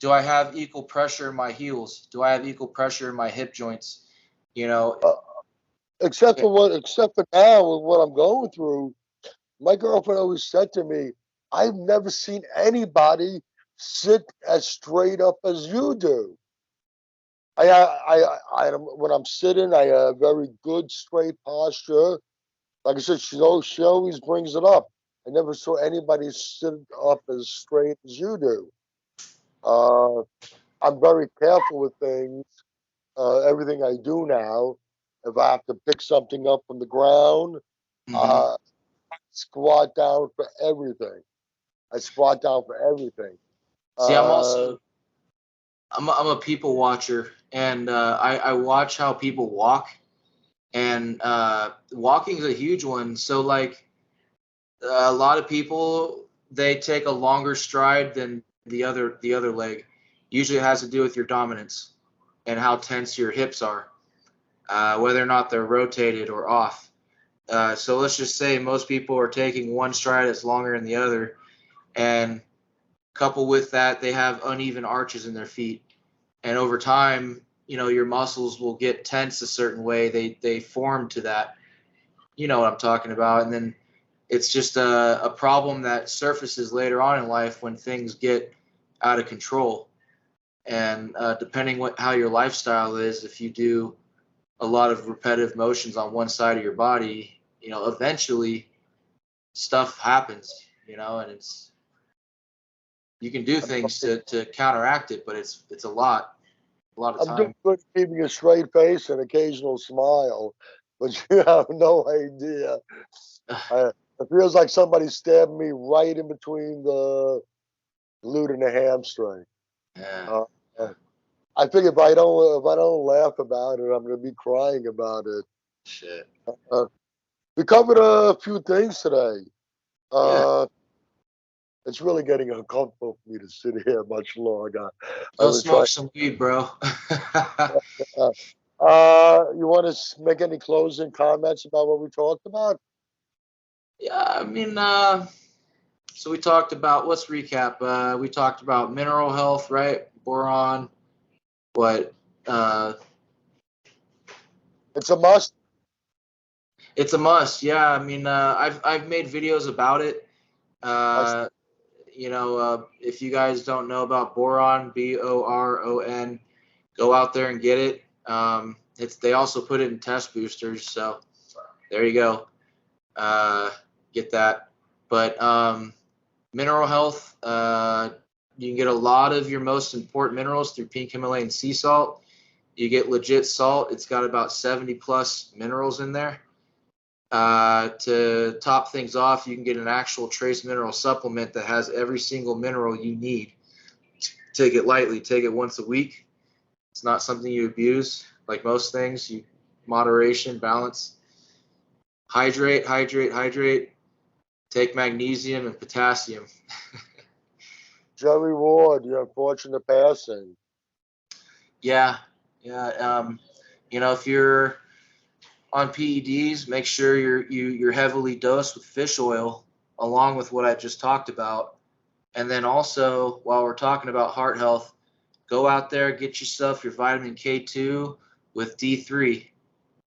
do I have equal pressure in my heels? Do I have equal pressure in my hip joints? You know, Uh, except for now, with what I'm going through, my girlfriend always said to me, "I've never seen anybody sit as straight up as you do." When I'm sitting, I have very good straight posture. Like I said, she always brings it up. I never saw anybody sit up as straight as you do. Uh, I'm very careful with things. Everything I do now, if I have to pick something up from the ground, mm-hmm. uh, squat down for everything. I squat down for everything. See, I'm Uh, also I'm a people watcher, and I watch how people walk, and walking is a huge one. So like a lot of people, they take a longer stride than the other leg. Usually it has to do with your dominance and how tense your hips are, whether or not they're rotated or off. So let's just say most people are taking one stride that's longer than the other, and coupled with that, they have uneven arches in their feet. And over time, your muscles will get tense a certain way. They form to that. You know what I'm talking about. And then it's just a problem that surfaces later on in life when things get out of control. And depending how your lifestyle is, if you do a lot of repetitive motions on one side of your body, eventually stuff happens. And you can do things to counteract it, but it's a lot of I'm doing time. good at keeping a straight face and occasional smile, but you have no idea. It feels like somebody stabbed me right in between the glute and the hamstring. Yeah, Uh, yeah, I think if I don't laugh about it, I'm going to be crying about it. shit. Uh, we covered a few things today. Yeah, Uh, it's really getting uncomfortable for me to sit here much longer. I've go been smoke trying. some weed, bro. Uh, you want to make any closing comments about what we talked about? Yeah, I mean, so we talked about, let's recap. We talked about mineral health, right? Boron, what? Uh, It's a must. it's a must. Yeah, I mean, I've made videos about it. I, Uh, if you guys don't know about boron, BORON, go out there and get it. They also put it in test boosters, so there you go. Get that. But mineral health, you can get a lot of your most important minerals through pink Himalayan sea salt. You get legit salt. It's got about 70 plus minerals in there. To top things off, you can get an actual trace mineral supplement that has every single mineral you need. Take it lightly. Take it once a week. It's not something you abuse, like most things. Moderation, balance. Hydrate, hydrate, hydrate. Take magnesium and potassium. Jerry Ward, your unfortunate passing. Yeah, yeah. If you're on PEDs, make sure you're heavily dosed with fish oil, along with what I just talked about. And then also, while we're talking about heart health, go out there, get yourself your vitamin K2 with D3.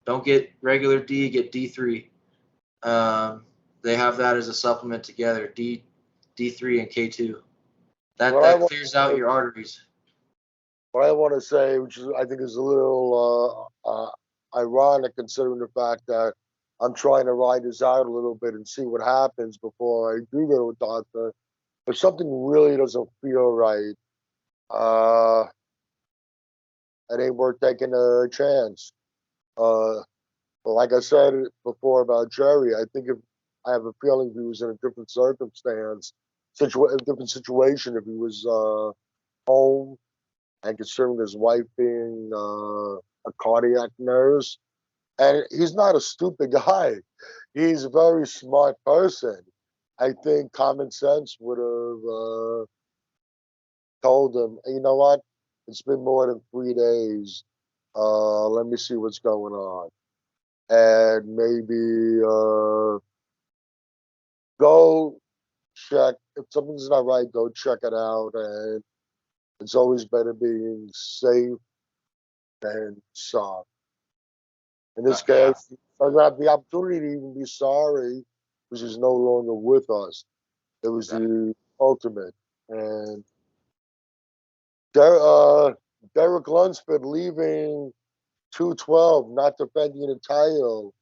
Don't get regular D, get D3. They have that as a supplement together, D3 and K2. That What I that want clears to out say, your arteries. what I want to say, which is I think is a little ironic considering the fact that I'm trying to ride this out a little bit and see what happens before I do go to a doctor. If something really doesn't feel right, uh, it ain't worth taking a chance. Uh, but like I said before about Jerry, I think if I have a feeling if he was in a different circumstance, a different situation, if he was home and considering his wife being a cardiac nurse, and he's not a stupid guy. He's a very smart person. I think common sense would have told him, you know what? It's been more than 3 days. Let me see what's going on, and maybe go check if something's not right. Go check it out, and it's always better being safe than sorry. In this Yeah. case, I have the opportunity to even be sorry because he's no longer with us. It was That, the ultimate. And Derek Lunsford leaving 212, not defending the title.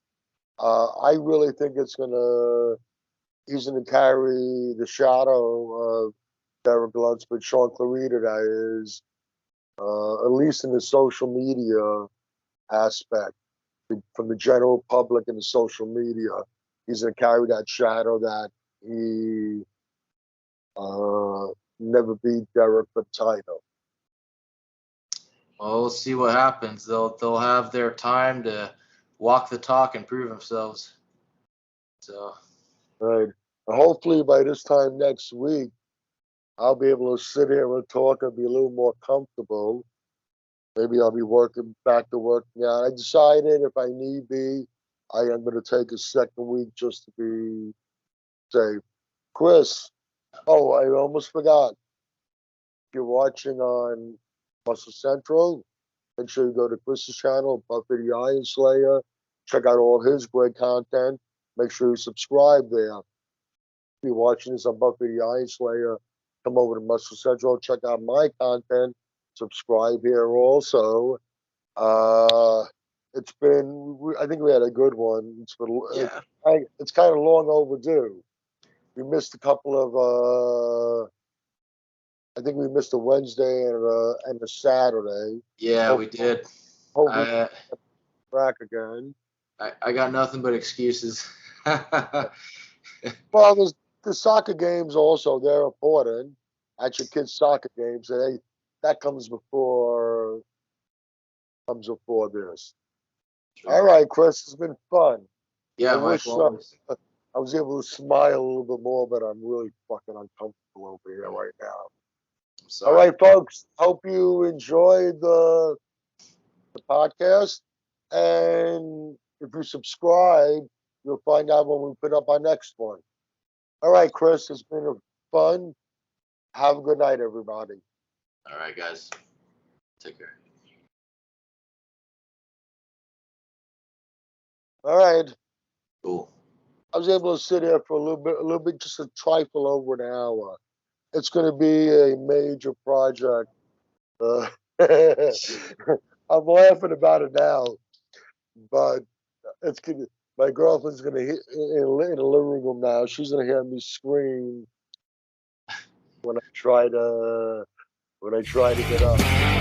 I really think he's gonna carry the shadow of Derek Lunsford, Shaun Clarida, that is, at least in the social media aspect, from the general public and the social media. He's gonna carry that shadow that he uh, never beat Derek for the title. well, we'll see what happens. They'll have their time to walk the talk and prove themselves. So Right. And hopefully by this time next week, I'll be able to sit here and talk and be a little more comfortable. Maybe I'll be working back to working out. I decided if I need be, I am going to take a second week just to be safe. Chris, oh, I almost forgot. If you're watching on Muscle Central, make sure you go to Chris's channel, Buffy the Iron Slayer. Check out all his great content. Make sure you subscribe there. If you're watching this on Buffy the Iron Slayer, come over to Muscle Central, check out my content. Subscribe here also. Uh, it's been, I think we had a good one. yeah, It's kind of long overdue. We missed a couple of, I think we missed a Wednesday and a Saturday. yeah, Hope, we did. hopefully I back again. I got nothing but excuses. Well, the soccer games also, they're important. At your kids' soccer games, that comes before this. All True. right, Chris, it's been fun. I Yeah, Mike. wish Always. I was able to smile a little bit more, but I'm really fucking uncomfortable over here right now. I'm All sorry. right, folks. Hope you enjoyed the podcast. And if you subscribe, you'll find out when we put up our next one. All right, Chris, it's been fun. Have a good night, everybody. All right, guys. Take care. All right. Cool. I was able to sit here for a little bit, just a trifle over an hour. It's going to be a major project. Uh, I'm laughing about it now, but it's gonna. My girlfriend's gonna hit in the living room now. She's gonna hear me scream when I try to get up.